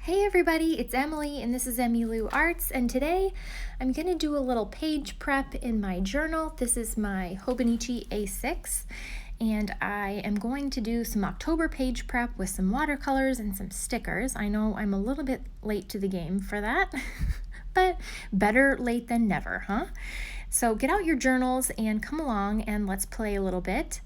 Hey everybody, it's Emily and this is Emmylou Arts, and today I'm going to do a little page prep in my journal. This is my Hobonichi A6 and I am going to do some October page prep with some watercolors and some stickers. I know I'm a little bit late to the game for that, but better late than never, huh? So get out your journals and come along and let's play a little bit.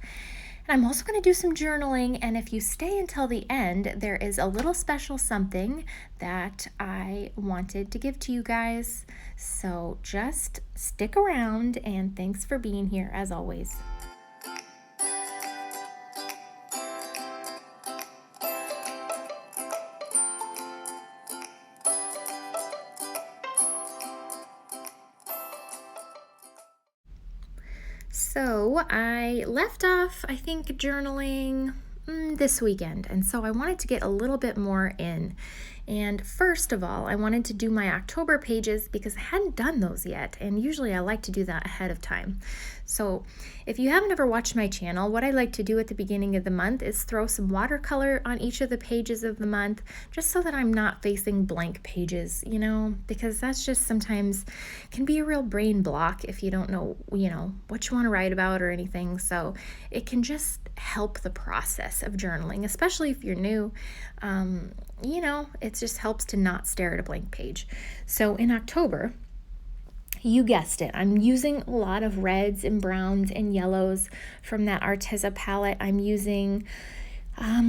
I'm also going to do some journaling, and if you stay until the end, there is a little special something that I wanted to give to you guys. So just stick around, and thanks for being here as always. So I left off, I think, journaling this weekend, and so I wanted to get a little bit more in. And first of all, I wanted to do my October pages because I hadn't done those yet, and usually I like to do that ahead of time. So if you haven't ever watched my channel, what I like to do at the beginning of the month is throw some watercolor on each of the pages of the month, just so that I'm not facing blank pages, because that's just sometimes can be a real brain block if you don't know, what you want to write about or anything. So it can just help the process of journaling, especially if you're new. It just helps to not stare at a blank page. So in October, you guessed it, I'm using a lot of reds and browns and yellows from that Arteza palette. I'm using, a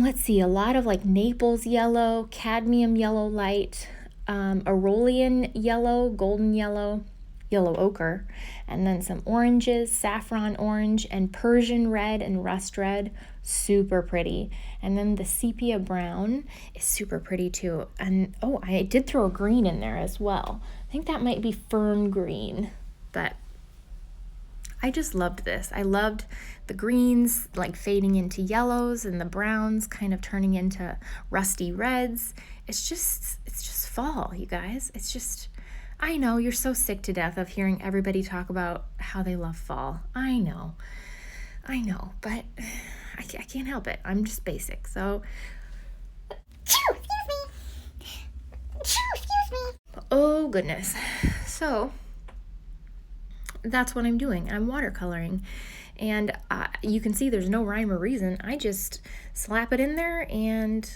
lot of like Naples yellow, cadmium yellow light, Aurelian yellow, golden yellow, yellow ochre, and then some oranges, saffron orange, and Persian red and rust red, super pretty. And then the sepia brown is super pretty too. And I did throw a green in there as well. I think that might be fern green, but I just loved this. I loved the greens like fading into yellows and the browns kind of turning into rusty reds. It's just fall, you guys. I know you're so sick to death of hearing everybody talk about how they love fall. I know, but I can't help it. I'm just basic. So, excuse me. Oh goodness. So that's what I'm doing. I'm watercoloring, and you can see there's no rhyme or reason. I just slap it in there and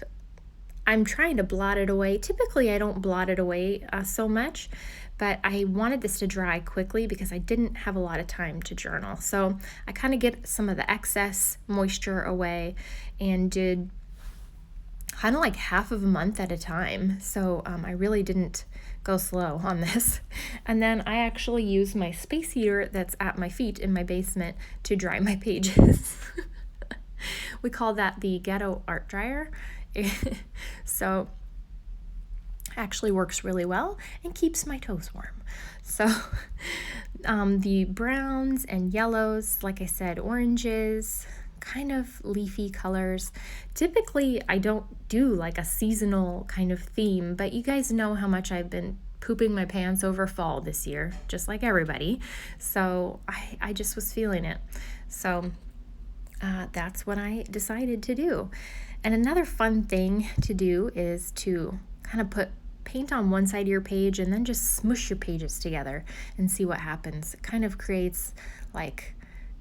I'm trying to blot it away. Typically, I don't blot it away so much, but I wanted this to dry quickly because I didn't have a lot of time to journal. So I kind of get some of the excess moisture away and did kind of like half of a month at a time. So I really didn't go slow on this. And then I actually use my space heater that's at my feet in my basement to dry my pages. We call that the ghetto art dryer. So actually works really well and keeps my toes warm. So the browns and yellows, like I said, oranges, kind of leafy colors. Typically I don't do like a seasonal kind of theme, but you guys know how much I've been pooping my pants over fall this year, just like everybody. So I just was feeling it. So that's what I decided to do. And another fun thing to do is to kind of put paint on one side of your page and then just smush your pages together and see what happens. It kind of creates like,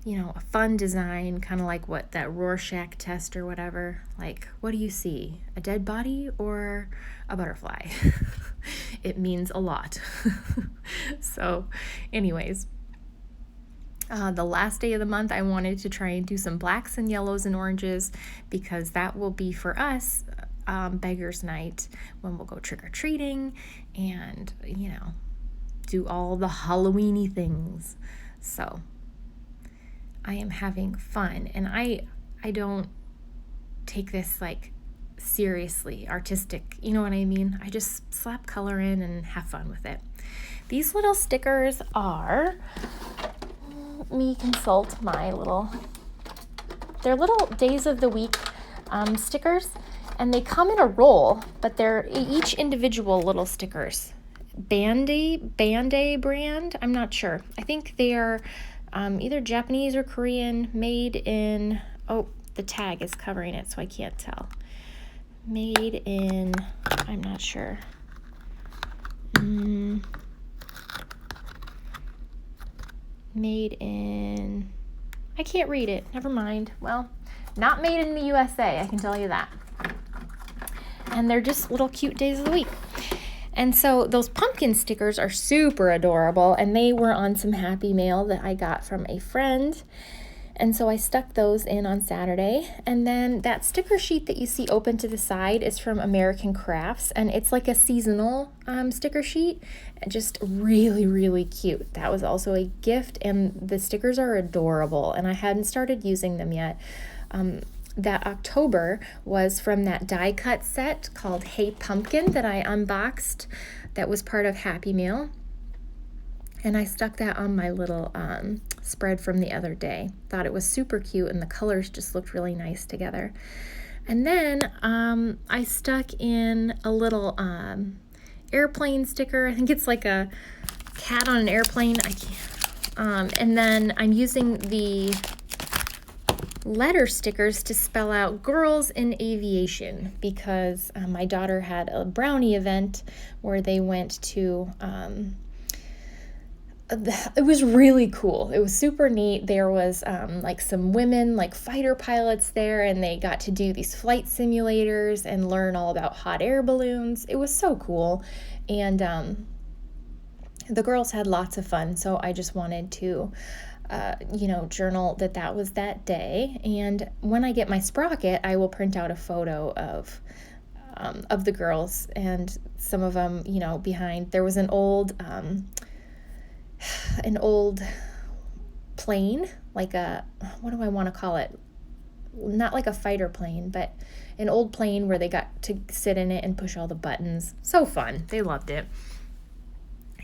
a fun design, kind of like what that Rorschach test or whatever. Like, what do you see? A dead body or a butterfly? It means a lot. So anyways, the last day of the month, I wanted to try and do some blacks and yellows and oranges because that will be for us Beggar's Night when we'll go trick-or-treating and, do all the Halloween-y things. So I am having fun, and I don't take this like seriously artistic, you know what I mean? I just slap color in and have fun with it. These little stickers are me consult my they're little days of the week stickers, and they come in a roll, but they're each individual little stickers. Band-Aid brand, I'm not sure. I think they are either Japanese or Korean, made in, the tag is covering it so I can't tell. Made in I'm not sure. Made in, I can't read it, never mind. Well, not made in the USA, I can tell you that. And they're just little cute days of the week. And so those pumpkin stickers are super adorable, and they were on some Happy Mail that I got from a friend. And so I stuck those in on Saturday. And then that sticker sheet that you see open to the side is from American Crafts, and it's like a seasonal sticker sheet. Just really, really cute. That was also a gift, and the stickers are adorable, and I hadn't started using them yet. That October was from that die cut set called Hey Pumpkin that I unboxed, that was part of Happy Meal. And I stuck that on my little spread from the other day. Thought it was super cute, and the colors just looked really nice together. And then I stuck in a little airplane sticker. I think it's like a cat on an airplane. I can't. And then I'm using the letter stickers to spell out girls in aviation, because my daughter had a brownie event where they went to, it was really cool. It was super neat. There was like some women, like fighter pilots there, and they got to do these flight simulators and learn all about hot air balloons. It was so cool. And the girls had lots of fun, so I just wanted to journal that was that day. And when I get my Sprocket, I will print out a photo of the girls, and some of them, behind. There was an old plane, like what do I want to call it? Not like a fighter plane, but an old plane where they got to sit in it and push all the buttons. So fun. They loved it.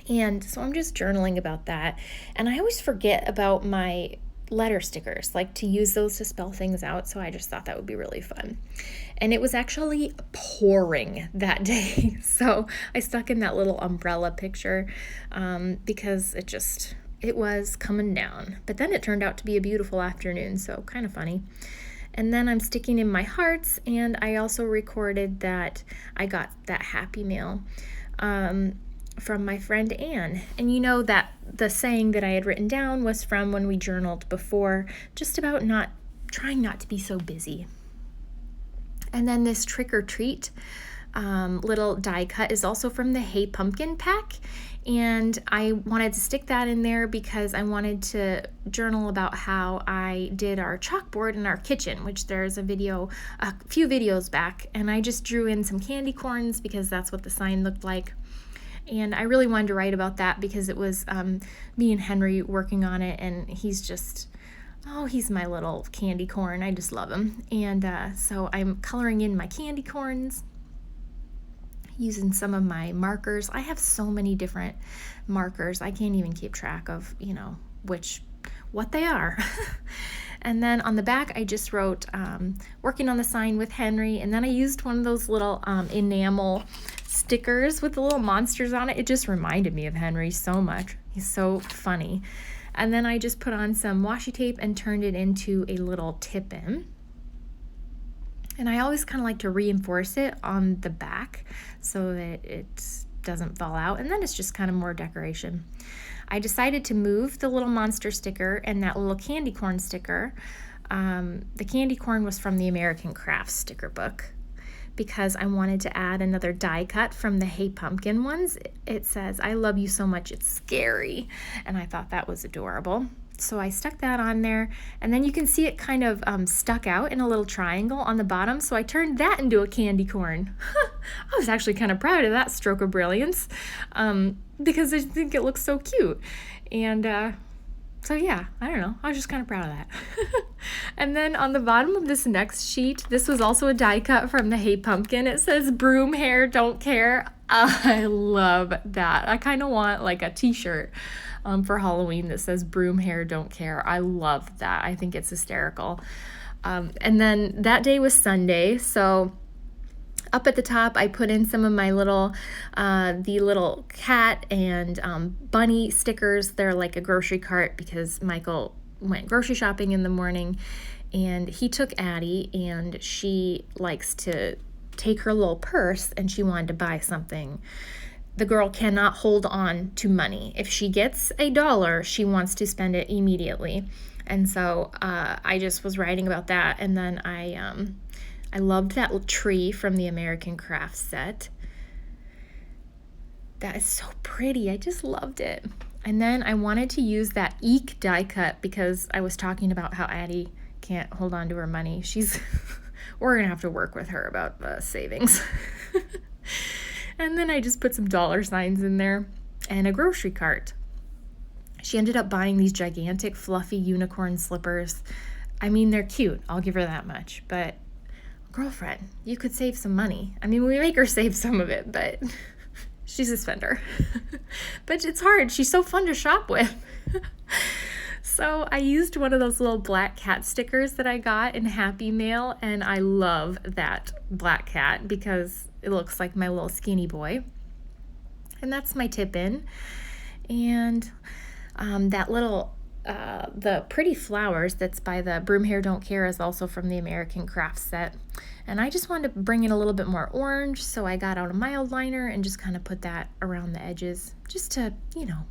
And so I'm just journaling about that. And I always forget about my letter stickers, like to use those to spell things out. So I just thought that would be really fun. And it was actually pouring that day. So I stuck in that little umbrella picture because it was coming down. But then it turned out to be a beautiful afternoon. So kind of funny. And then I'm sticking in my hearts. And I also recorded that I got that Happy Mail from my friend Anne. And that the saying that I had written down was from when we journaled before, just about trying not to be so busy. And then this trick or treat little die cut is also from the Hey Pumpkin pack. And I wanted to stick that in there because I wanted to journal about how I did our chalkboard in our kitchen, which there's a few videos back. And I just drew in some candy corns because that's what the sign looked like. And I really wanted to write about that because it was me and Henry working on it, and he's my little candy corn. I just love him. And so I'm coloring in my candy corns, using some of my markers. I have so many different markers. I can't even keep track of, what they are. And then on the back, I just wrote, working on the sign with Henry. And then I used one of those little enamel stickers with the little monsters on it. It just reminded me of Henry so much. He's so funny. And then I just put on some washi tape and turned it into a little tip-in. And I always kind of like to reinforce it on the back so that it doesn't fall out. And then it's just kind of more decoration. I decided to move the little monster sticker and that little candy corn sticker. The candy corn was from the American Crafts sticker book because I wanted to add another die cut from the Hey Pumpkin ones. It says, "I love you so much, it's scary." And I thought that was adorable. So I stuck that on there, and then you can see it kind of stuck out in a little triangle on the bottom, so I turned that into a candy corn. I was actually kind of proud of that stroke of brilliance because I think it looks so cute. And so yeah, I don't know, I was just kind of proud of that. And then on the bottom of this next sheet, this was also a die cut from the Hey Pumpkin. It says, "Broom hair, don't care." I love that. I kind of want like a t-shirt for Halloween that says "Broom hair, don't care." I love that. I think it's hysterical. And then that day was Sunday, so up at the top I put in some of my the little cat and bunny stickers. They're like a grocery cart because Michael went grocery shopping in the morning, and he took Addie, and she likes to take her little purse and she wanted to buy something. The girl cannot hold on to money. If she gets $1, she wants to spend it immediately. And so I just was writing about that, and then I loved that little tree from the American Craft set. That is so pretty. I just loved it. And then I wanted to use that Eek die cut because I was talking about how Addie can't hold on to her money. We're gonna have to work with her about the savings. And then I just put some dollar signs in there and a grocery cart. She ended up buying these gigantic fluffy unicorn slippers. I mean, they're cute, I'll give her that much, but girlfriend, you could save some money. I mean, we make her save some of it, but she's a spender. But it's hard, she's so fun to shop with. So I used one of those little black cat stickers that I got in Happy Mail, and I love that black cat because it looks like my little skinny boy. And that's my tip in. And that little, the pretty flowers that's by the Broom Hair Don't Care is also from the American Craft set. And I just wanted to bring in a little bit more orange, so I got out a Mildliner and just kind of put that around the edges just to, you know,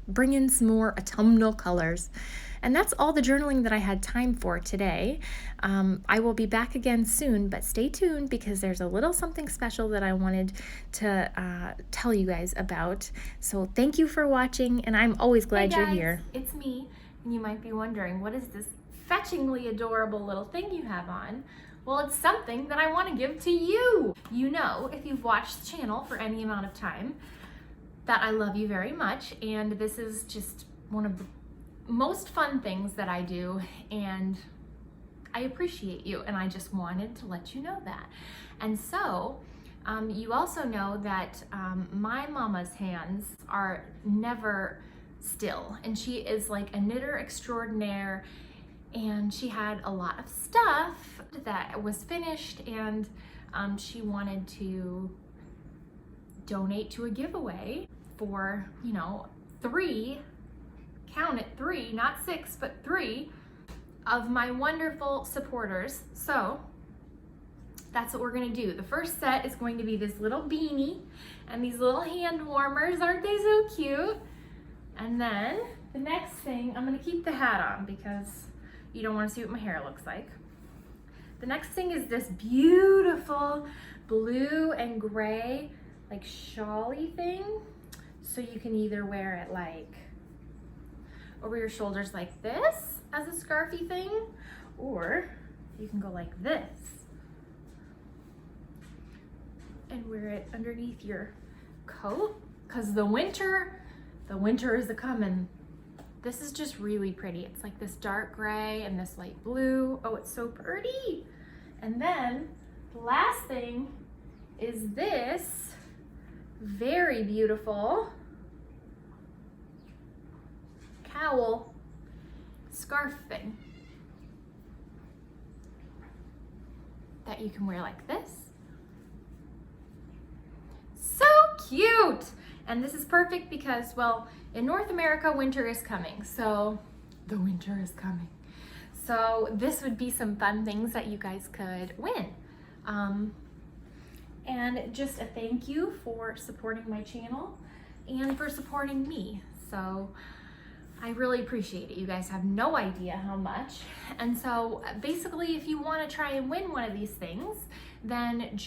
bring in some more autumnal colors. And that's all the journaling that I had time for today. I will be back again soon, but stay tuned because there's a little something special that I wanted to tell you guys about. So thank you for watching, and I'm always glad you're here. It's me, and you might be wondering, what is this fetchingly adorable little thing you have on? Well, it's something that I want to give to you. You know, if you've watched the channel for any amount of time, that I love you very much, and this is just one of the most fun things that I do, and I appreciate you, and I just wanted to let you know that. And so you also know that my mama's hands are never still, and she is like a knitter extraordinaire, and she had a lot of stuff that was finished, and she wanted to donate to a giveaway for, you know, 3, count it, 3, not 6, but 3 of my wonderful supporters. So that's what we're gonna do. The first set is going to be this little beanie and these little hand warmers. Aren't they so cute? And then the next thing, I'm gonna keep the hat on because you don't wanna see what my hair looks like. The next thing is this beautiful blue and gray, like shawly thing. So you can either wear it like over your shoulders like this as a scarfy thing, or you can go like this and wear it underneath your coat, because the winter is a-coming. This is just really pretty. It's like this dark gray and this light blue. Oh, it's so pretty. And then the last thing is this very beautiful cowl scarf thing that you can wear like this. So cute! And this is perfect because, well, in North America, winter is coming. So the winter is coming. So this would be some fun things that you guys could win. And just a thank you for supporting my channel and for supporting me. So I really appreciate it. You guys have no idea how much. And so basically, if you want to try and win one of these things, then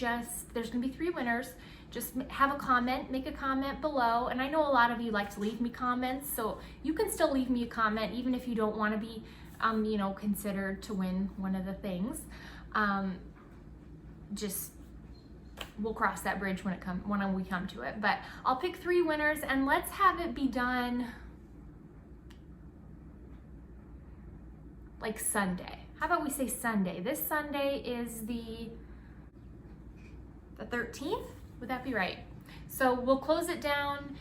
there's gonna be 3 winners. Just have a comment, make a comment below. And I know a lot of you like to leave me comments, so you can still leave me a comment even if you don't want to be, you know, considered to win one of the things. We'll cross that bridge when we come to it. But I'll pick 3 winners, and let's have it be done like Sunday. How about we say Sunday? This Sunday is the 13th? Would that be right? So we'll close it down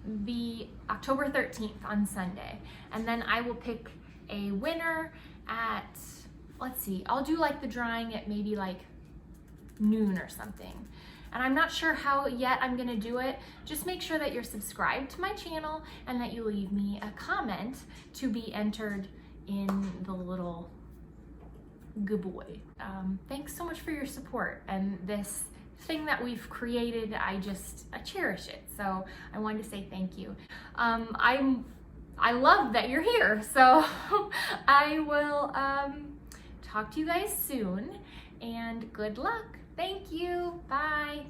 the October 13th on Sunday. And then I will pick a winner at, let's see, I'll do like the drawing at maybe like noon or something. And I'm not sure how yet I'm gonna do it. Just make sure that you're subscribed to my channel and that you leave me a comment to be entered in the little good boy. Thanks so much for your support, and this thing that we've created, I cherish it. So I wanted to say thank you. I love that you're here. So I will talk to you guys soon, and good luck. Thank you. Bye.